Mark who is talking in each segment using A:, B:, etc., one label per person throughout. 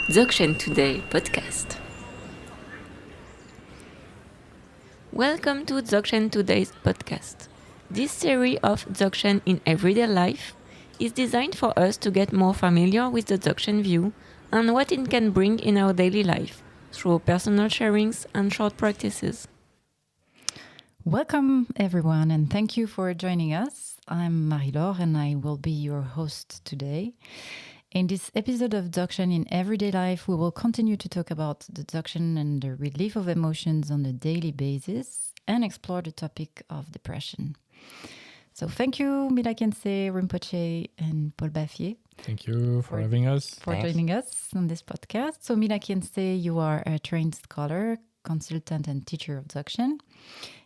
A: Dzogchen Today podcast. Welcome to Dzogchen Today's podcast. This series of Dzogchen in everyday life is designed for us to get more familiar with the Dzogchen view and what it can bring in our daily life through personal sharings and short practices.
B: Welcome, everyone, and thank you for joining us. I'm Marie-Laure, and I will be your host today. In this episode of Dzogchen in Everyday Life, we will continue to talk about the Dzogchen and the relief of emotions on a daily basis and explore the topic of depression. So thank you, Mila Khyentse, Rinpoche, and Paul Baffier.
C: Thank you for having us.
B: For joining us on this podcast. So Mila Khyentse, you are a trained scholar, consultant, and teacher of Dzogchen.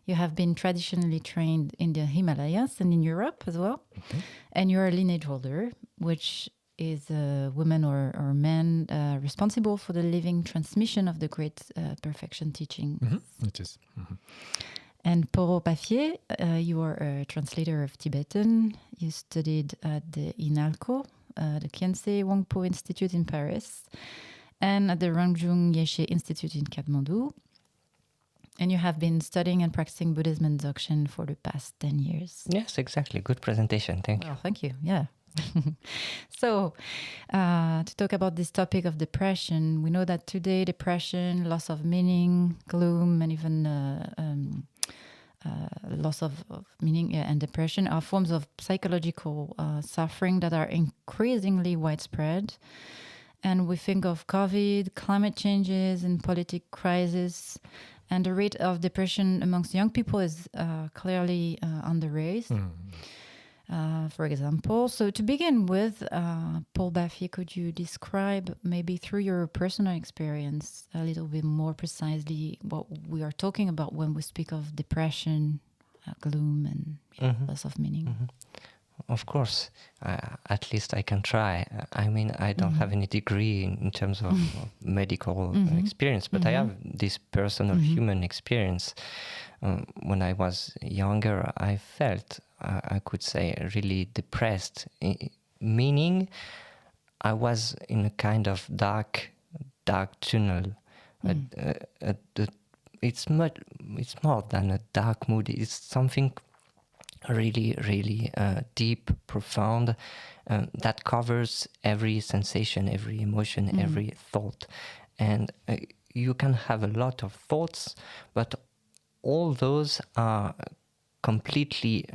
B: You have been traditionally trained in the Himalayas and in Europe as well.
C: Okay.
B: And you're a lineage holder, which is a woman or man responsible for the living transmission of the great perfection teaching.
C: Mm-hmm. It is. Mm-hmm.
B: And Paul Baffier, you are a translator of Tibetan. You studied at the INALCO, the Khyentse Wangpo Institute in Paris, and at the Rangjung Yeshe Institute in Kathmandu. And you have been studying and practicing Buddhism and Dzogchen for the past 10 years.
D: Yes, exactly. Good presentation. Thank you.
B: Thank you. Yeah. So, to talk about this topic of depression, we know that today depression, loss of meaning, gloom, and even loss of meaning and depression are forms of psychological suffering that are increasingly widespread. And we think of COVID, climate changes, and politic crisis. And the rate of depression amongst young people is clearly on the rise. For example. So to begin with, Paul Baffier, could you describe maybe through your personal experience a little bit more precisely what we are talking about when we speak of depression, gloom, and loss of meaning?
D: Of course, at least I can try. I mean, I don't have any degree in terms of medical experience, but I have this personal human experience. When I was younger, I felt, I could say, really depressed, meaning I was in a kind of dark tunnel. It's more than a dark mood. It's something really, really deep, profound, that covers every sensation, every emotion, every thought. And you can have a lot of thoughts, but all those are completely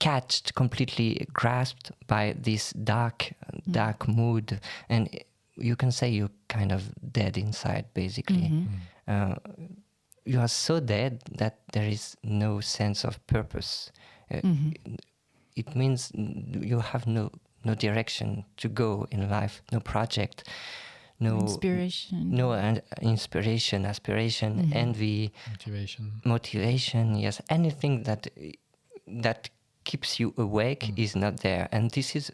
D: catched, completely grasped by this dark mood. And you can say you're kind of dead inside, basically. You are so dead that there is no sense of purpose. It means you have no direction to go in life, no project, no inspiration, aspiration, envy, motivation. Yes, anything that keeps you awake is not there, and this is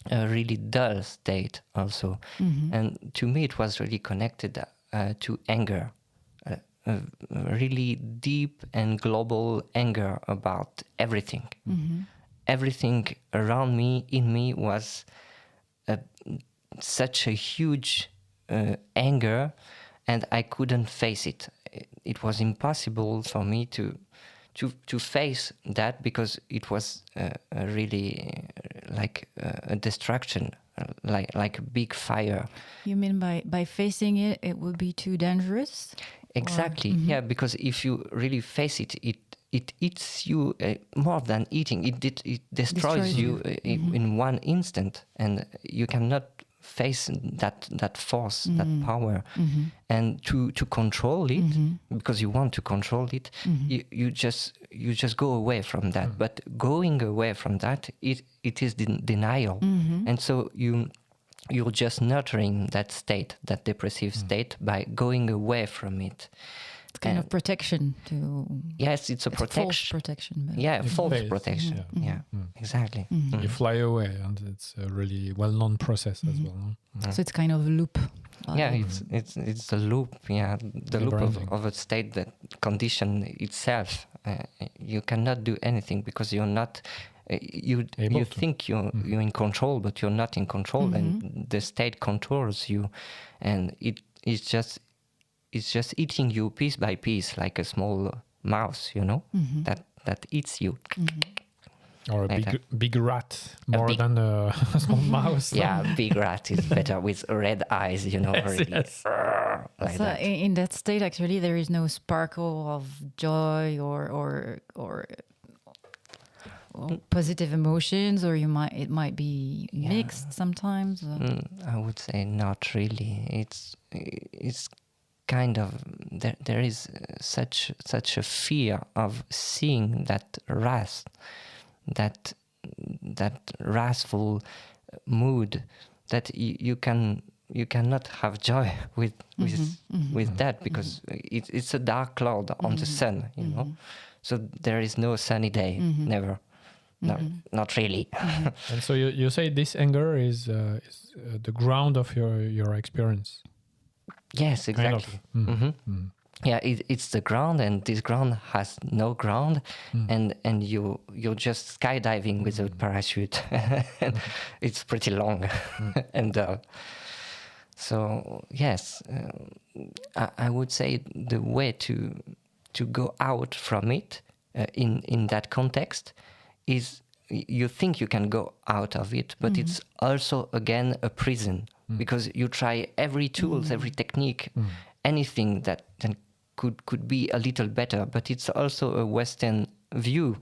D: a really dull state also. And to me, it was really connected to anger. A really deep and global anger about everything. Everything around me, in me, was such a huge anger, and I couldn't face it. It was impossible for me to face that, because it was really like a destruction, like a big fire.
B: You mean by facing it, it would be too dangerous?
D: Exactly, yeah, because if you really face it, it eats you more than eating. It destroys you in one instant, and you cannot face that force, that power. And to control it, because you want to control it, you just go away from that. But going away from that, it is denial, and so you're just nurturing that state, that depressive state, by going away from it.
B: It's kind of protection to...
D: Yes, it's a protection.
B: False protection. But
D: Yeah, false protection. Yeah, exactly.
C: You fly away, and it's a really well-known process as well. No?
B: So it's kind of a loop.
D: Yeah, it's a loop. Yeah, the loop of a state that condition itself. You cannot do anything because you're not you
C: Able to.
D: think you're in control, but you're not in control, and the state controls you, and it's just eating you piece by piece, like a small mouse, that eats you.
C: Or a
D: Like
C: big rat, more than a small mouse.
D: Yeah, big rat is better with red eyes, really.
C: Yes.
D: Like
B: So
D: that.
B: in that state, actually, there is no sparkle of joy or positive emotions, or it might be mixed sometimes.
D: I would say not really. It's kind of there is such a fear of seeing that wrath, that wrathful mood, that you cannot have joy with that, because it's a dark cloud on the sun, So there is no sunny day, never. No, not really.
C: And so you say this anger is the ground of your experience.
D: Yes, exactly. Yeah, it's the ground, and this ground has no ground, and you're just skydiving without parachute. It's pretty long, and so yes, I would say the way to go out from it in that context is, you think you can go out of it, but it's also again a prison, because you try every tools, every technique, anything that could be a little better, but it's also a Western view.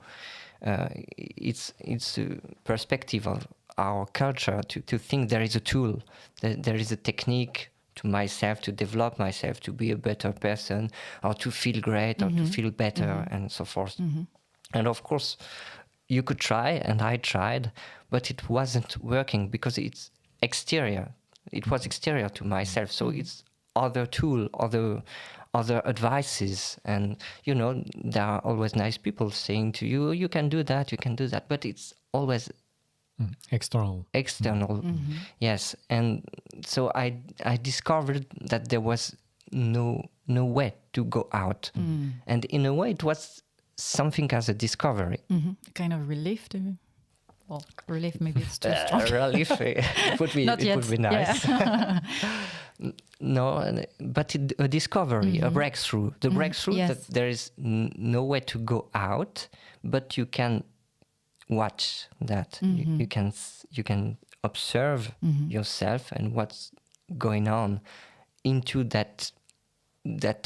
D: It's a perspective of our culture to think there is a tool, that there is a technique to myself, to develop myself, to be a better person, or to feel great, or to feel better, and so forth. And of course, you could try, and I tried, but it wasn't working, because it's exterior. It was exterior to myself, so it's other tool, other advices, and there are always nice people saying to you, you can do that, but it's always
C: External.
D: Yes. And so I discovered that there was no way to go out, and in a way it was something as a discovery.
B: Kind of relief to. Well, relief, maybe it's too strong.
D: Relief, it would be nice.
B: Yeah.
D: No, but a discovery, a breakthrough. The breakthrough that there is no way to go out, but you can watch that. You can observe yourself and what's going on into that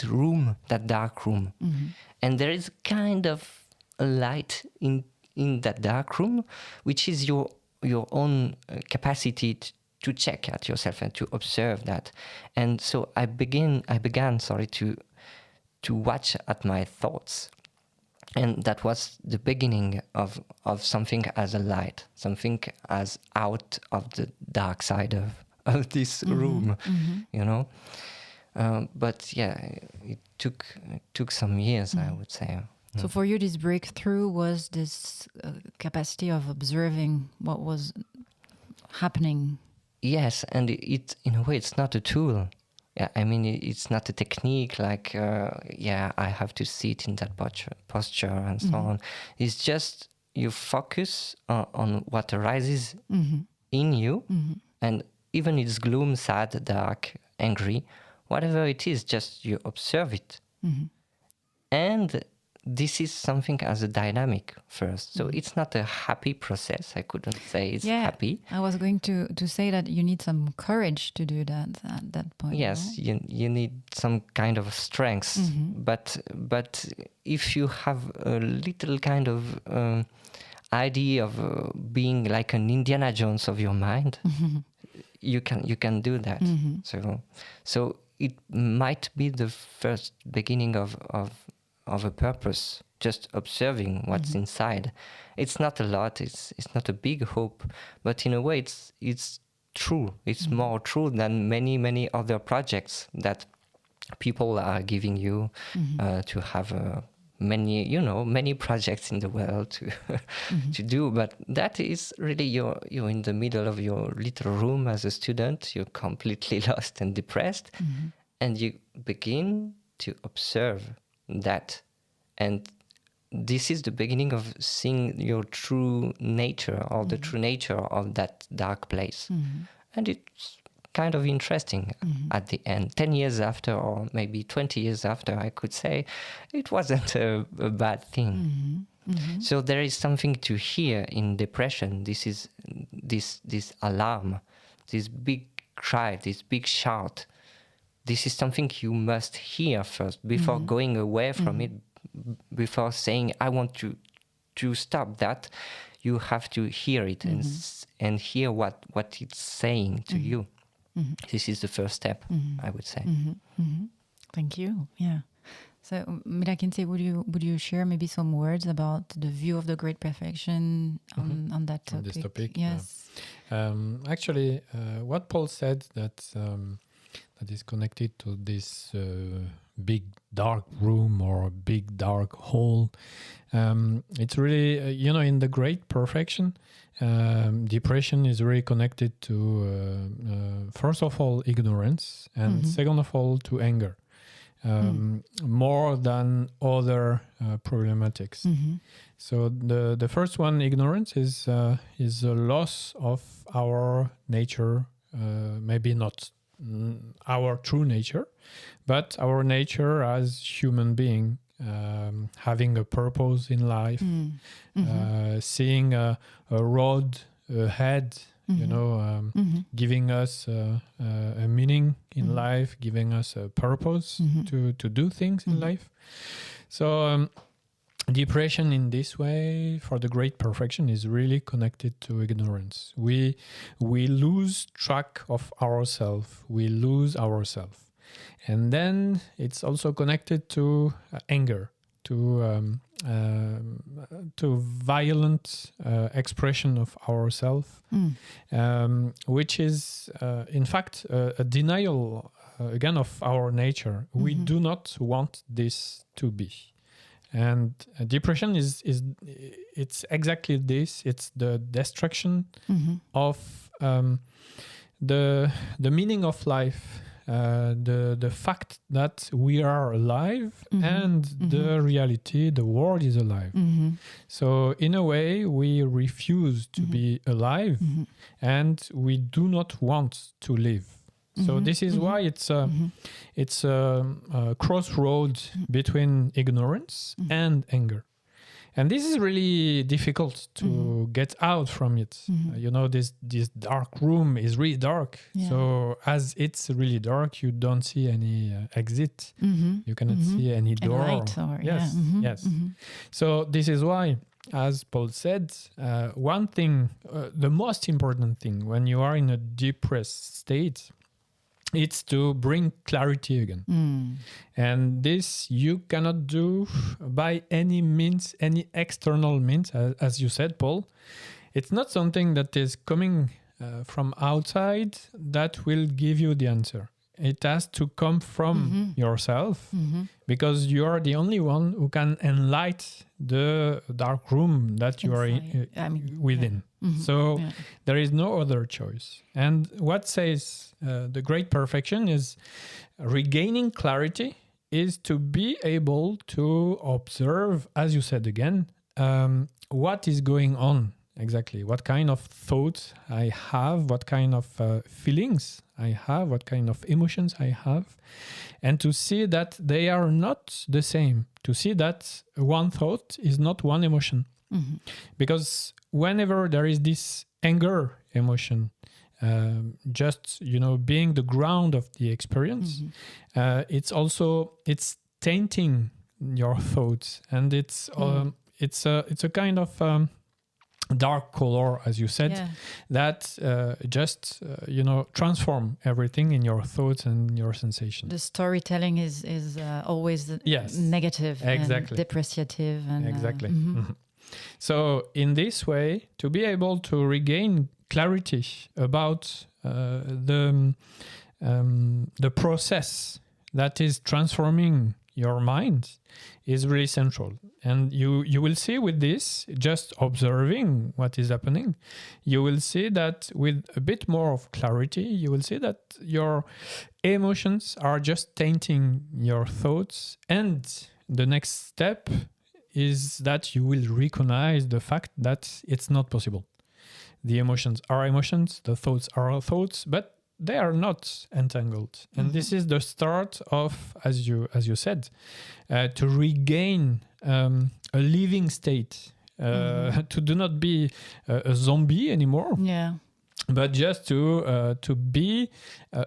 D: room, that dark room, and there is kind of a light in that dark room, which is your own capacity to check at yourself and to observe that. And so I began to watch at my thoughts, and that was the beginning of something as a light, something as out of the dark side of this room, but yeah, it took some years, I would say.
B: So for you, this breakthrough was this capacity of observing what was happening.
D: Yes, and it in a way it's not a tool. Yeah, I mean it's not a technique like I have to sit in that posture and so on. It's just you focus on what arises in you, and even it's gloom, sad, dark, angry, whatever it is, just you observe it, and this is something as a dynamic first. So it's not a happy process. I couldn't say it's happy.
B: I was going to say that you need some courage to do that at that point.
D: Yes,
B: right?
D: you need some kind of strength. But if you have a little kind of idea of being like an Indiana Jones of your mind, you can do that. So it might be the first beginning of a purpose, just observing what's inside. It's not a lot, it's not a big hope, but in a way it's true. It's more true than many other projects that people are giving you to have many projects in the world to do, but that is really you're in the middle of your little room as a student, you're completely lost and depressed, and you begin to observe that, and this is the beginning of seeing your true nature, or the true nature of that dark place. And it's kind of interesting at the end. 10 years after, or maybe 20 years after, I could say it wasn't a bad thing. So there is something to hear in depression. This is this alarm, this big cry, this big shout. This is something you must hear first before going away from it, before saying, I want to stop that. You have to hear it and hear what it's saying to you. This is the first step, I would say.
B: Thank you. Yeah. So, Mila, Khyentse, would you share maybe some words about the view of the great perfection on that topic?
C: On this topic,
B: yes.
C: Actually, what Paul said that is connected to this big dark room or big dark hole. It's really, in the great perfection, depression is really connected to, first of all, ignorance, and second of all, to anger, more than other problematics. So the first one, ignorance, is a loss of our nature, maybe not our true nature, but our nature as human being, having a purpose in life, seeing a road ahead, giving us a meaning in life, giving us a purpose to do things in life. So depression in this way, for the great perfection, is really connected to ignorance. We lose track of ourselves. We lose ourselves. And then it's also connected to anger, to violent expression of ourselves, which is, in fact, a denial, again, of our nature. We do not want this to be. And depression it's exactly this. It's the destruction of the meaning of life, the fact that we are alive and the reality, the world is alive. So in a way, we refuse to be alive and we do not want to live. So this is why it's a crossroad between ignorance and anger. And this is really difficult to get out from it. This dark room is really dark. Yeah. So as it's really dark, you don't see any exit. You cannot see any door.
B: Light
C: yes. So this is why, as Paul said, one thing, the most important thing when you are in a depressed state, it's to bring clarity again. And this you cannot do by any means, any external means, as you said, Paul. It's not something that is coming from outside that will give you the answer. It has to come from yourself, because you are the only one who can enlighten the dark room that you are within. So there is no other choice. And what says the great perfection is regaining clarity is to be able to observe, as you said again, what is going on exactly, what kind of thoughts I have, what kind of feelings I have, what kind of emotions I have, and to see that they are not the same, to see that one thought is not one emotion. Because whenever there is this anger emotion, just being the ground of the experience, it's tainting your thoughts, and it's a kind of dark color, as you said, that just transform everything in your thoughts and your sensations.
B: The storytelling is always negative,
C: exactly,
B: and depreciative, and
C: exactly. So in this way, to be able to regain clarity about the process that is transforming your mind is really central. And you will see with this, just observing what is happening, you will see that with a bit more of clarity, you will see that your emotions are just tainting your thoughts. And the next step is that you will recognize the fact that it's not possible. The emotions are emotions, the thoughts are thoughts, but they are not entangled. And this is the start of, as you said, to regain a living state, to do not be a zombie anymore.
B: Yeah.
C: But just to be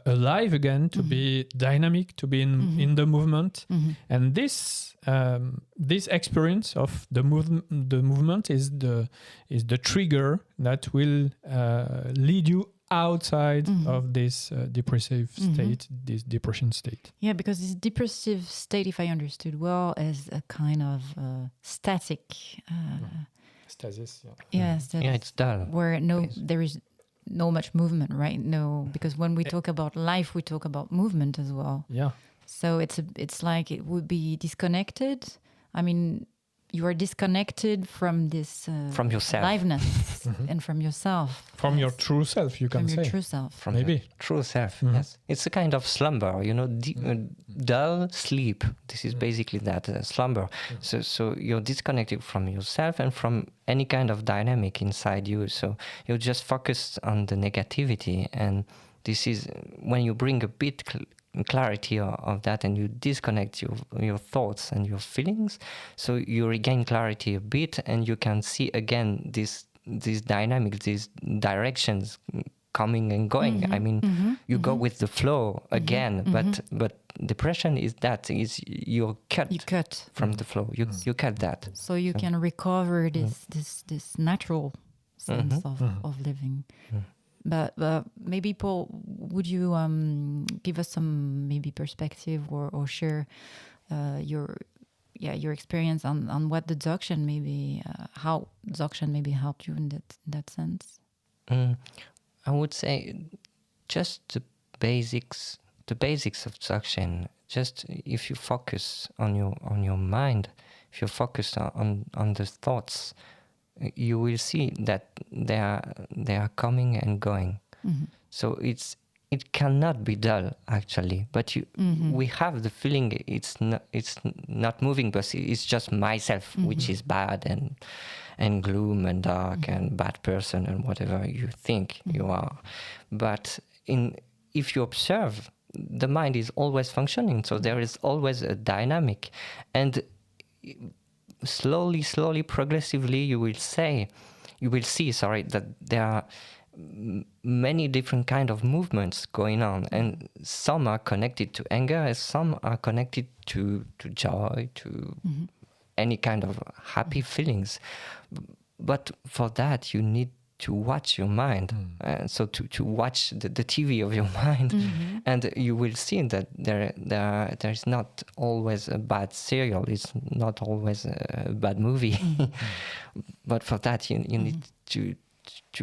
C: alive again, to be dynamic, to be in the movement, and this experience of the movement is the trigger that will lead you outside of this depressive state, this depression state.
B: Yeah, because this depressive state, if I understood well, is a kind of static.
C: Stasis.
B: Yeah, stasis,
D: Yeah, it's dull.
B: where there is no much movement, right? No, because when we talk about life, we talk about movement as well.
C: Yeah.
B: So it's like it would be disconnected. I mean, you are disconnected from this
D: From yourself.
B: aliveness and from yourself.
C: From your true self, you can
B: from
C: say.
B: your true self.
D: From
C: Maybe.
D: your true self. Yes, it's a kind of slumber. Dull sleep. This is basically that slumber. So you're disconnected from yourself and from any kind of dynamic inside you. So you're just focused on the negativity, and this is when you bring a bit clarity of that, and you disconnect your thoughts and your feelings. So you regain clarity a bit, and you can see again these dynamics, these directions coming and going. I mean, you go with the flow again, but depression is you're cut.
B: You cut.
D: From the flow. You cut that.
B: So you can recover this natural sense of living. But maybe, Paul, would you give us some maybe perspective or share your experience on what the Dzogchen maybe how Dzogchen maybe helped you in that sense?
D: I would say just the basics of Dzogchen. Just if you focus on your mind, if you focus on the thoughts, you will see that they are coming and going. So it cannot be dull actually, but we have the feeling it's not moving, but it's just myself which is bad and gloom and dark and bad person and whatever you think you are. But if you observe, the mind is always functioning, so there is always a dynamic, and slowly, progressively, you will see, that there are many different kind of movements going on, and some are connected to anger, and some are connected to joy, to any kind of happy feelings. But for that, you need to watch your mind, so to watch the TV of your mind, and you will see that there is not always a bad serial, it's not always a bad movie, but for that you need to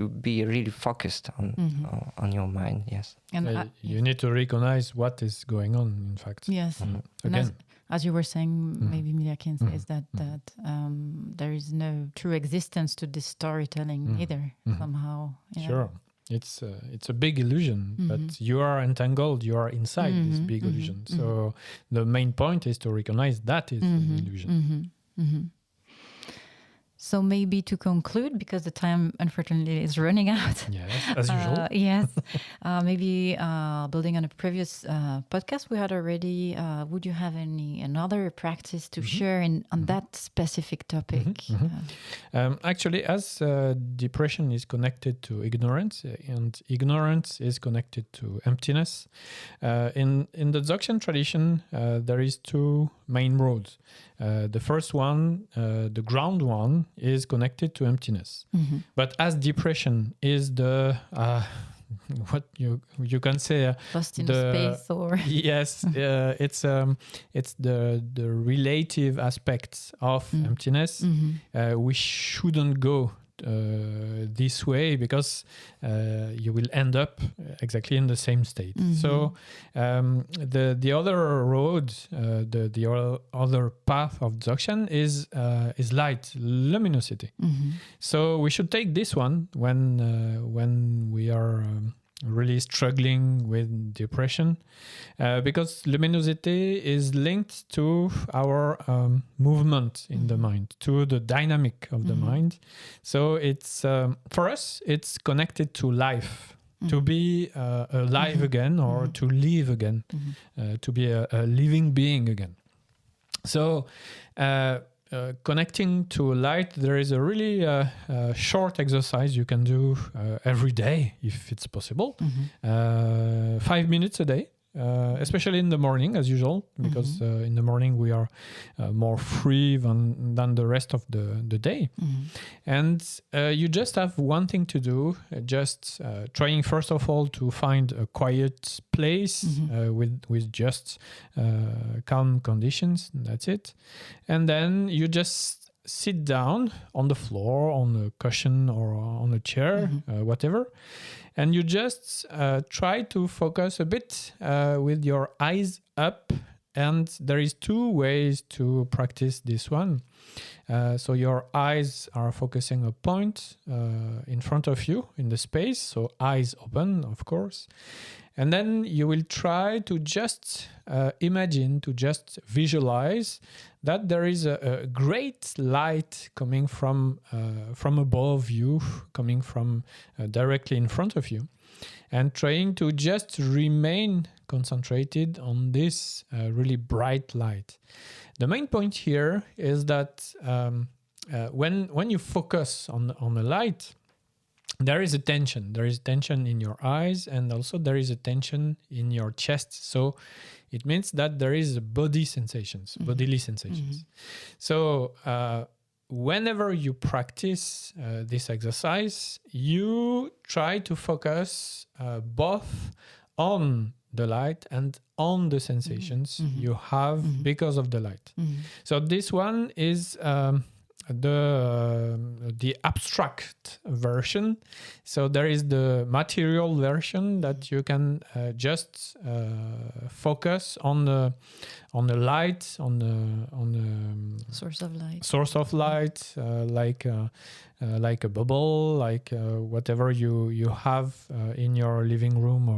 D: be really focused on your mind. Yes,
B: and
C: you need to recognize what is going on. In fact,
B: yes,
C: again.
B: As you were saying, maybe Mila can say is that there is no true existence to this storytelling either somehow. Yeah.
C: Sure, it's a big illusion, but you are entangled. You are inside this big illusion. So the main point is to recognize that is an illusion.
B: So maybe to conclude, because the time unfortunately is running out.
C: Yes, as usual.
B: Yes. Maybe building on a previous podcast we had already, would you have another practice to share on that specific topic?
C: Actually, as depression is connected to ignorance, and ignorance is connected to emptiness, in the Dzogchen tradition, there is two main roads. The first one, the ground one, is connected to emptiness. But as depression is the what you can say
B: lost in space, or
C: yes, it's the relative aspects of emptiness. We shouldn't go this way, because you will end up exactly in the same state. So the other road, the other path of Dzogchen is light, luminosity. So we should take this one when we are really struggling with depression, because luminosity is linked to our movement in the mind, to the dynamic of the mind. So it's for us, it's connected to life, to be alive again, or to live again, to be a living being again. So connecting to light, there is a really short exercise you can do every day if it's possible. 5 minutes a day, especially in the morning as usual, because in the morning we are more free than the rest of the day. And you just have one thing to do, just trying first of all to find a quiet place with just calm conditions. That's it. And then you just sit down on the floor, on a cushion or on a chair, whatever. And you just try to focus a bit with your eyes up. And there is 2 ways to practice this one. So your eyes are focusing a point in front of you in the space. So eyes open, of course. And then you will try to just imagine, to just visualize that there is a great light coming from above you, coming from directly in front of you, and trying to just remain concentrated on this really bright light. The main point here is that when you focus on the light, there is a tension. There is tension in your eyes, and also there is a tension in your chest. So it means that there is bodily sensations. So whenever you practice this exercise, you try to focus both on the light and on the sensations you have because of the light. So this one is the abstract version. So there is the material version that you can just focus on the light, on the source of light, like a bubble, like whatever you have in your living room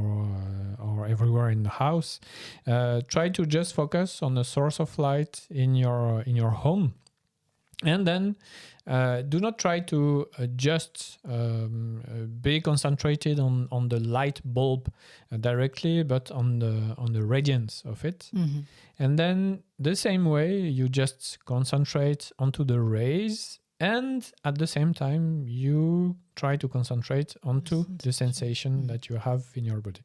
C: or everywhere in the house. Try to just focus on the source of light in your home. And then do not try to just be concentrated on the light bulb directly, but on the radiance of it. And then the same way, you just concentrate onto the rays, and at the same time, you try to concentrate onto the sensation that you have in your body.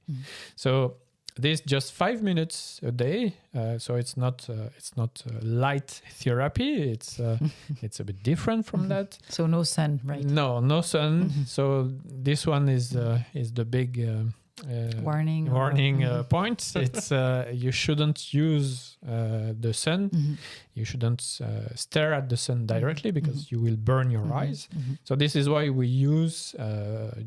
C: So this just 5 minutes a day, so it's not light therapy. It's a bit different from that.
B: So no sun, right?
C: No sun. So this one is the big
B: warning
C: point. It's you shouldn't use the sun. You shouldn't stare at the sun directly because you will burn your eyes. So this is why we use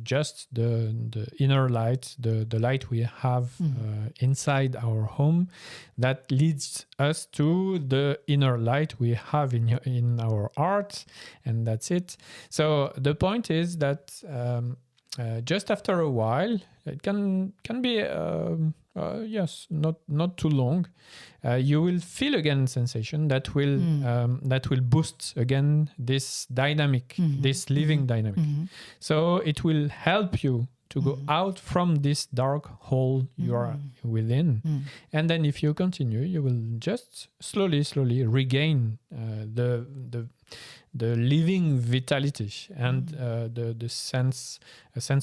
C: just the inner light, the light we have inside our home, that leads us to the inner light we have in our heart, and that's it. So the point is that just after a while, it can be not too long. You will feel again sensation that will boost again this dynamic, this living dynamic. So it will help you to go out from this dark hole you are within. And then if you continue, you will just slowly regain the living vitality and a sense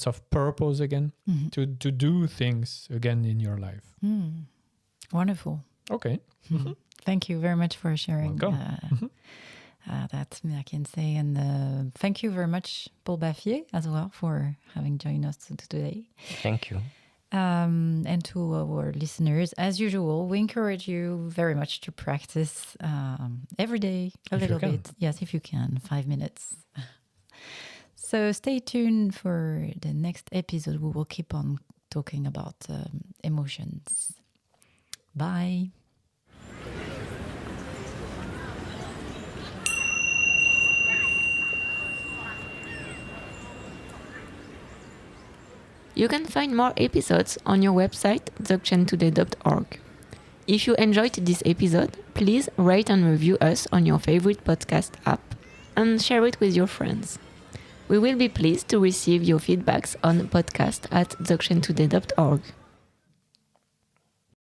C: of purpose again, to do things again in your life.
B: Wonderful.
C: Okay.
B: Thank you very much for sharing that, Khyentse, and thank you very much, Paul Baffier, as well, for having joined us today.
D: Thank you.
B: And to our listeners, as usual, we encourage you very much to practice every day a little bit. Yes, if you can, 5 minutes. So stay tuned for the next episode. We will keep on talking about emotions. Bye.
A: You can find more episodes on your website, dzogchentoday.org. If you enjoyed this episode, please rate and review us on your favorite podcast app and share it with your friends. We will be pleased to receive your feedbacks on podcast@dzogchentoday.org.